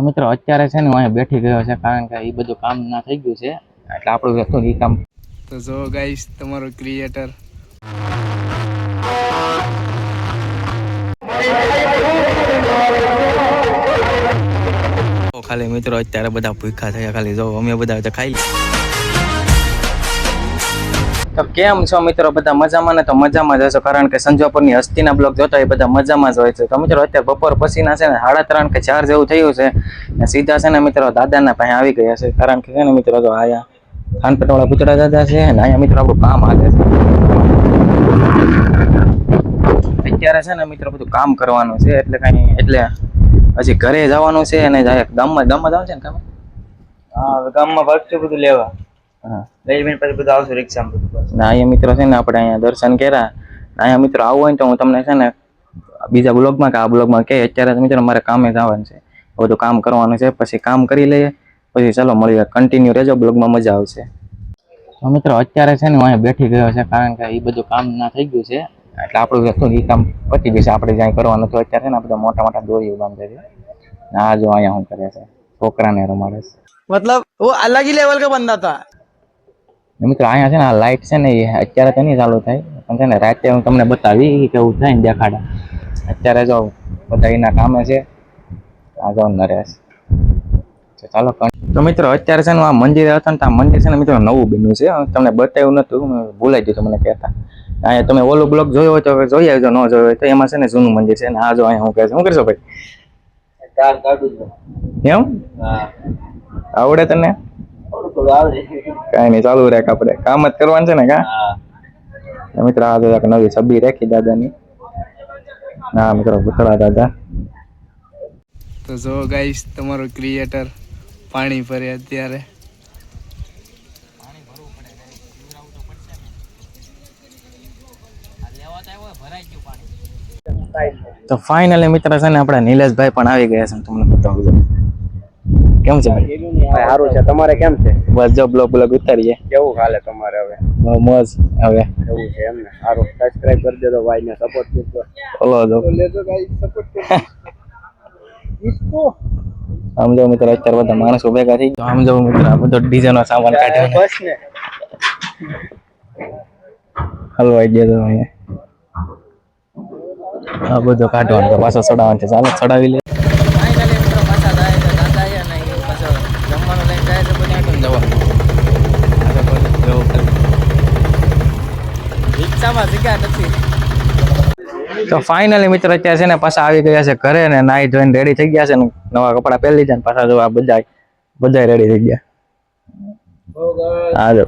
મિત્રો અત્યારે છે ને હું અહીંયા બેઠી ગયો છે કારણ કે એ બધું કામ ના થઈ ગયું છે એટલે આપણું હતું એ કામ. તો જો ગાઈસ તમારો ક્રિએટર ખાલી મિત્રો અત્યારે બધા ભૂખા થયા, ખાલી જો અમે બધા ખાઈ. તો કેમ છો મિત્રો, બધા મજામાં ને? તો મજામાં જ હશો કારણ કે સંજોપુરની હસ્તીના બ્લોગ જોતા એ બધા મજામાં જ હોય છે. તો મિત્રો અત્યારે બપોર પછીના છે ને 3:30 કે 4 જેવું થયું છે ને સીધા છે ને મિત્રો દાદાના પાસે આવી ગયા છે કારણ કે છે ને મિત્રો જો આયા ખાનપેટવાળા પૂતળા દાદા છે ને અહીંયા મિત્રો આપણું કામ હાલે છે. અત્યારે છે ને મિત્રો બધું કામ કરવાનું છે એટલે હજી ઘરે જવાનું છે અને ગામમાં જવાનું છે ને કામ. હા, ગામમાં ભાગશું બધું લેવા. હા, 2 મિનિટ પછી બધું આવશે રિક્ષામાં બધું. અહીંયા મિત્રો છે ને આપણે અહીંયા દર્શન કર્યા. અહીંયા મિત્રો આવું હોય તો હું તમને છે ને બીજા બ્લોગમાં કે આ બ્લોગમાં કે અત્યારે મિત્રો મારે કામે જવાનું છે, બધું કામ કરવાનું છે, પછી કામ કરી લઈએ પછી ચાલો મળીએ. કન્ટિન્યુ રહેજો, બ્લોગમાં મજા આવશે. તો મિત્રો અત્યારે છે ને હું અહીંયા બેઠી ગયો છે કારણ કે એ બધું કામ ના થઈ ગયું છે એટલે આપણું હતું એ કામ પતી ગયું છે. આપણે જ્યાં કરવાનું હતું અત્યારે છે ને બધા મોટા મોટા દોરી બાંધે છે. આ જો અહીંયા શું કરે છે, છોકરાને રમાડે છે. मतलब वो अलग ही लेवल का बंदा था. મિત્રો અહીંયા છે ને આ લાઈટ છે ને એ અત્યારે તો નહીં ચાલુ થાય પણ છે ને રાતે હું તમને બતાવી કેવું થાય ને દેખાડા. અત્યારે જો બધા એના કામે છે. આ જો નરેશ. ચાલો તો મિત્રો અત્યારે છે ને આ મંદિર હતા ને આ મંદિર છે ને મિત્રો નવું બન્યું છે, તમને બતાવ્યું નતું, ભૂલાઈ ગયું મને કહેતા. અહીંયા તમે ઓલો બ્લોગ જોયો હોય તો જોઈ આવજો, ન જોયો હોય તો એમાં છે ને જૂનું મંદિર છે ને આ જો અહીંયા હું કહે છે. શું કરશો ભાઈ? એમ આવડે તને? કઈ નહીં, ચાલુ રાખ, આપણે કામ જ કરવાનું છે ને. કા મિત્ર આ જો નવી છબી રાખી દાદાની. ના મિત્રો ભૂતળા દાદા. તો જો ગાઈસ તમારો ક્રિએટર પાણી ભરે અત્યારે. તો ફાઇનલી મિત્ર છે ને આપણા નિલેશભાઈ પણ આવી ગયા છે, તમને બતાવું છું. કેમ છે ભાઈ? સારું છે. તમારે કેમ છે? બસ જો બ્લોગ ઉતારીએ. કેવું હાલે તમારે હવે? મોજ. હવે એવું છે એમ ને? સારું, સબસ્ક્રાઇબ કરી દેજો ભાઈ ને, સપોર્ટ કરજો. બોલો જો લેજો ગાઈસ, સપોર્ટ કરજો. ઈસકો આમ જો મિત્ર અત્યારે બધા માણસો ભેગા થઈ ગયા. આમ જો મિત્ર આ બધો ડીજે નો સામાન કાઢ્યો બસ ને હલવાઈ ગયો તો અહીંયા. આ બધો કાઢવાનો તો પાછો ચડાવવાનો છે. ચાલો ચડાવી લે. ફાઇનલી મિત્રો પાછા જાય છે દાદા છે ને એ પાછો જમવાનું લઈને જાય છે. બધા કેમ જવાનું રિક્ષામાં જગ્યા નથી. તો ફાઇનલી મિત્રો અત્યારે છે ને પાછા આવી ગયા છે ઘરે ને નાઈ ધોઈને રેડી થઈ ગયા છે ને નવા કપડા પહેરી લીધા ને પાછા જો આ બધા રેડી થઈ ગયા. હા જો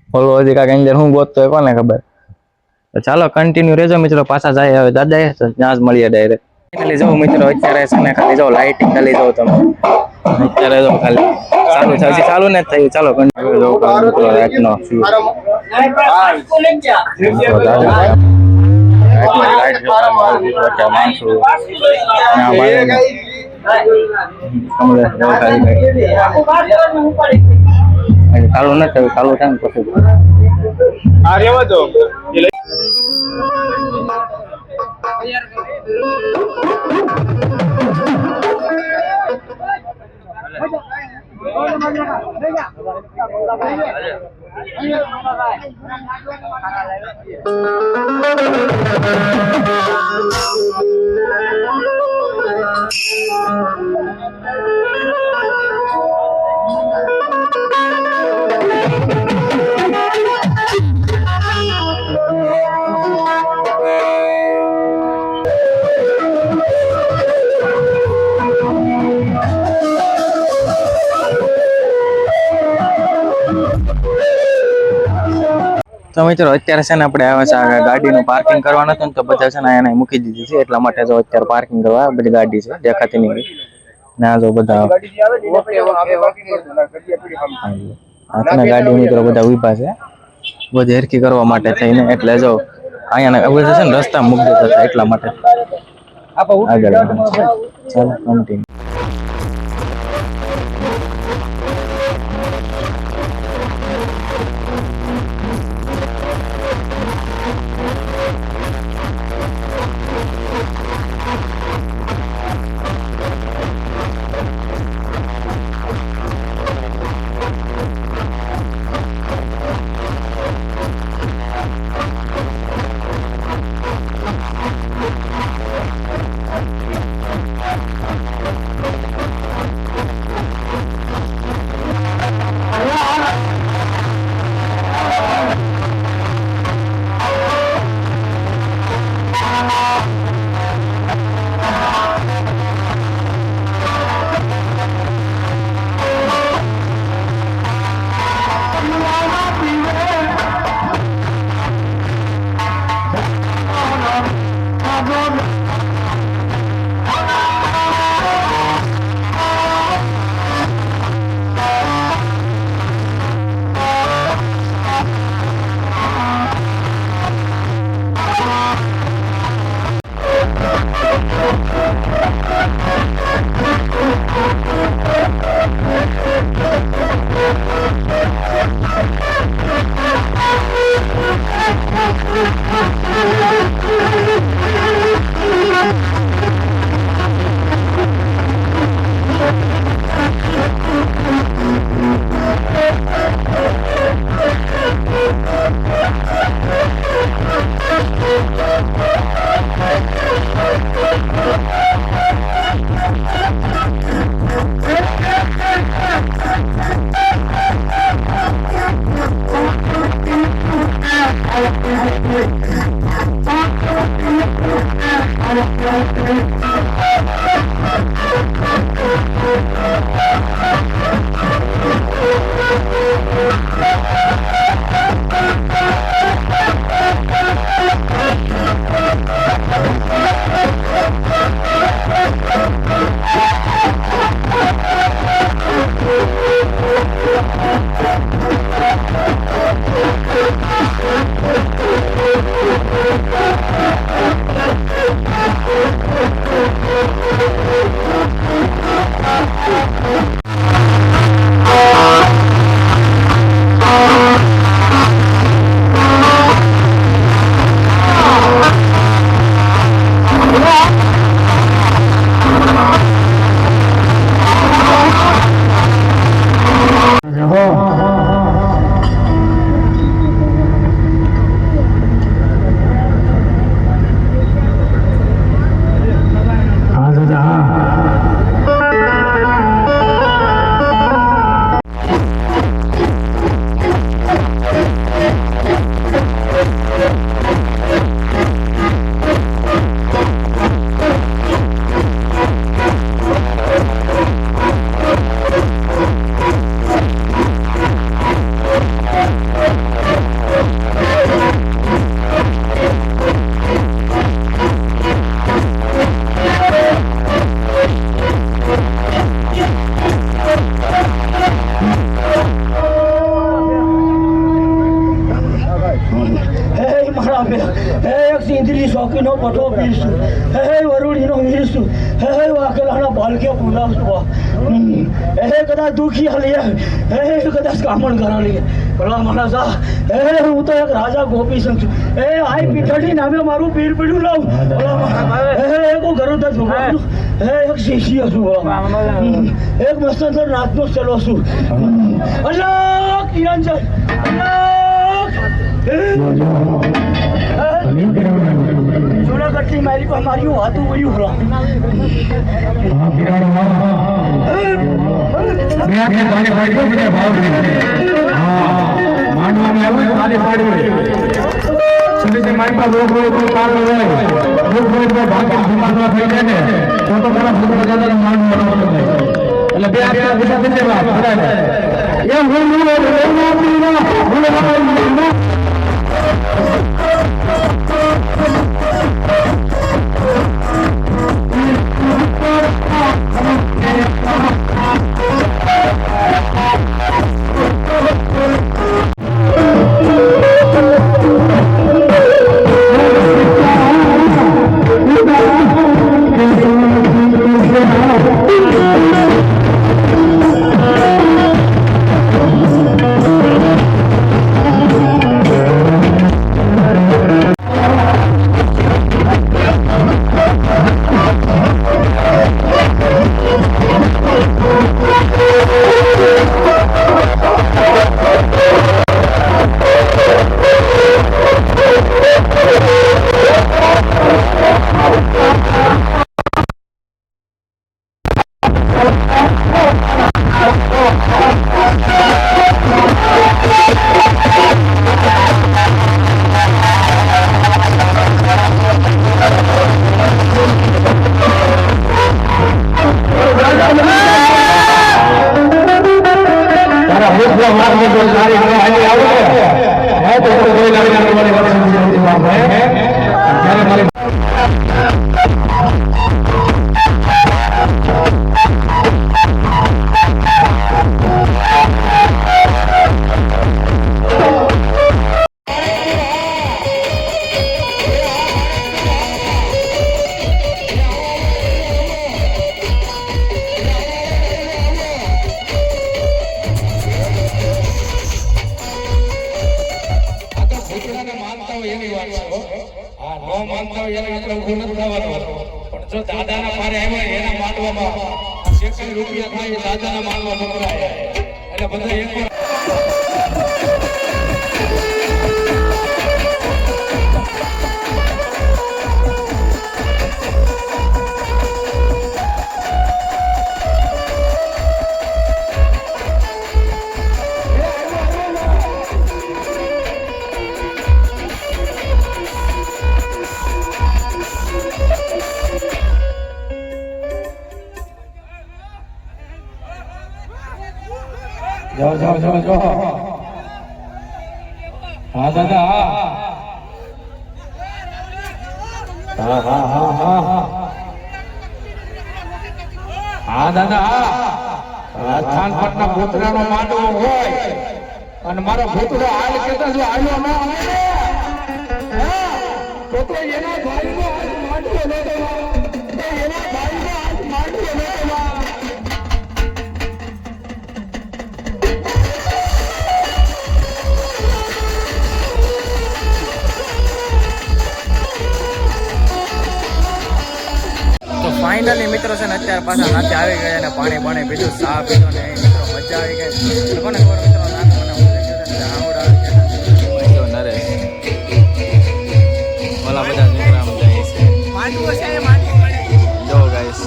બોલો હજી કાંઈક અંદર હું ગોતતો હોય કોને ખબર. તો ચાલો કન્ટિન્યુ રહેજો મિત્રો, પાછા જાય હવે દાદા ત્યાં જ મળીએ ડાયરેક્ટ. ફાઇનલી જો મિત્રો અત્યારે છે ને ખાલી જો લાઇટિંગ ખાલી જો તમે અત્યારે જો ખાલી ચાલુ છે, હજી ચાલુ ને થયું. ચાલો કન્ટિન્યુ જો રાતનો ચાલુ ન થયું, ચાલુ થાય ને પછી તો મિત્રો અત્યારે છે ને આપણે આવે ગાડીનું પાર્કિંગ કરવાનું હતું ને તો બધા છે ને એને મૂકી દીધી છે એટલા માટે જો અત્યારે પાર્કિંગ કરવા બધી ગાડી છે દેખાતી નહીં ના જો બધા હાથના ગાડી મિત્રો બધા ઉભા છે બધી હેરકી કરવા માટે થઈને. એટલે જો અહીંયા બધા છે ને રસ્તા મૂકી દીધા હતા એટલા માટે આગળ. ચાલો કન્ટિન્યુ. એક સિંદરી શોખીનો પઠો પીશું હે વરુડીનો વીરશું હે વાકેલાના બાલકે પુલાવશું હે કદાચ દુખી હાલીએ હે કદાચ કામણ કરા લઈએ ભલા માણસા હે હું તો એક રાજા ગોપી છું હે આઈ પીઠડી નામે મારું પીર પીડ્યું લાવ ભલા માણસા હે એક ગરુડા છું હે એક શીશી છું એક મસ્તર રાતનો ચલો છું અલ્લાહ કિરણચંદ જૂનાગઢથી મારી પાસે માર્યું હાથું વળ્યું જો દાદાના મારે આવ્યા એના માનવામાં સેકન્ડ રૂપિયા થાય દાદાના માનવા મોકલાય એટલે બધા એક જો હા દાદા હા દાદા રાજસ્થાન પટના ભૂતરાનો માંડવો હોય અને મારો ભૂતરો હાલ કેતા જો હાલ્યો ના આવે તો એના ભાઈનો હાથ માંડવો લેતો એના ભાઈનો હાથ માંડવો લેતો તો ફાઇનલી મિત્રો છે ને અત્યારે પાછા નાતે આવી ગયા અને પાણી પાણી પીધું ચા પીધો ને મિત્રો મજા આવી ગઈ કોને ખબર મિત્રો નાત મને હું લઈ ગયો ને આવડ આવી ગયા નરેશ ઓલા બધા દીકરા આમ જાય છે માંડવો છે માંડવો જો ગાઈસ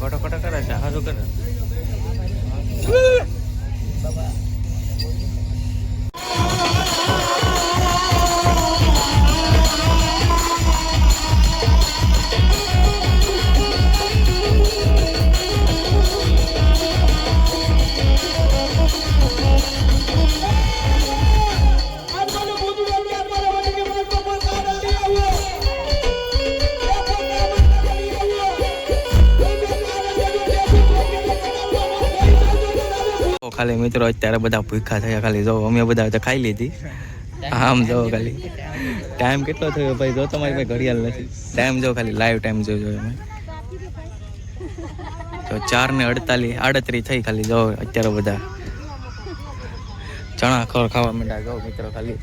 ફોટો ફોટો કરે છે હારું કરે ખાલી મિત્રો અત્યારે બધા ભૂખા થયા ખાલી જો અમે બધા તો ખાઈ લીધી આમ જો ખાલી ટાઈમ કેટલો થયો ભાઈ જો તમારી પાસે ઘડિયાળ નથી ટાઈમ જો ખાલી લાઈવ ટાઈમ જોજો અમે તો 4:38 થઈ ખાલી જો અત્યારે બધા ચણા ખોર ખાવા માંડ્યા જો મિત્રો ખાલી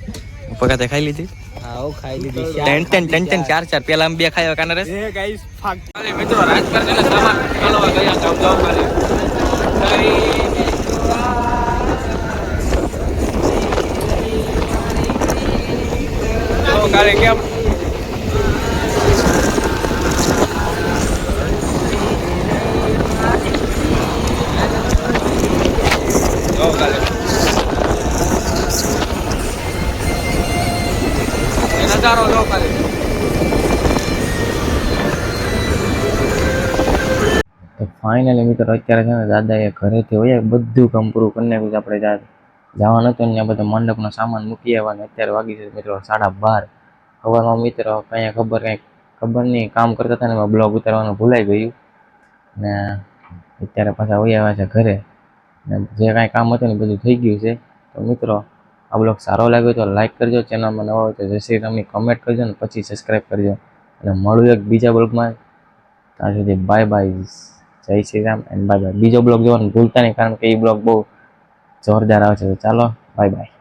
પગાતે ખાઈ લીધી હા ખાઈ લીધી ટેન ચાર પેલા આમ બે ખાયા કાને રે એ ગાઈસ ફાક ખાલી મિત્રો રાજકર જને સામાન ચાલવા ગયા જાવ જાવ ખાલી કાલે કેમ કાલે નજારો જો કાલે તો ફાઇનલી મિત્રો અત્યારે છે ને દાદાએ ઘરેથી હોય બધું કામ પૂરું કરી નાખ્યું છે આપણે જવાનું હતું ને ત્યાં બધો મંડપનો સામાન મૂકી આવવાનો અત્યારે વાગી છે મિત્રો 12:30 સવારમાં મિત્રો કંઈ ખબર નહીં કામ કરતા હતા ને એમાં બ્લોગ ઉતારવાનું ભૂલાઈ ગયું ને અત્યારે પાછા વહી આવ્યા છે ઘરે ને જે કાંઈ કામ હતું ને બધું થઈ ગયું છે તો મિત્રો આ બ્લોગ સારો લાગ્યો તો લાઈક કરજો ચેનલમાં નવા હોય તો જય શ્રી રામની કમેન્ટ કરજો ને પછી સબસ્ક્રાઈબ કરજો અને મળું એક બીજા બ્લોગમાં ત્યાં સુધી બાય બાય જય Shri Ram and bye bye બીજો બ્લોગ જોવાનું ભૂલતા નહીં કારણ કે એ બ્લોગ બહુ જોરદાર આવે છે તો ચાલો બાય બાય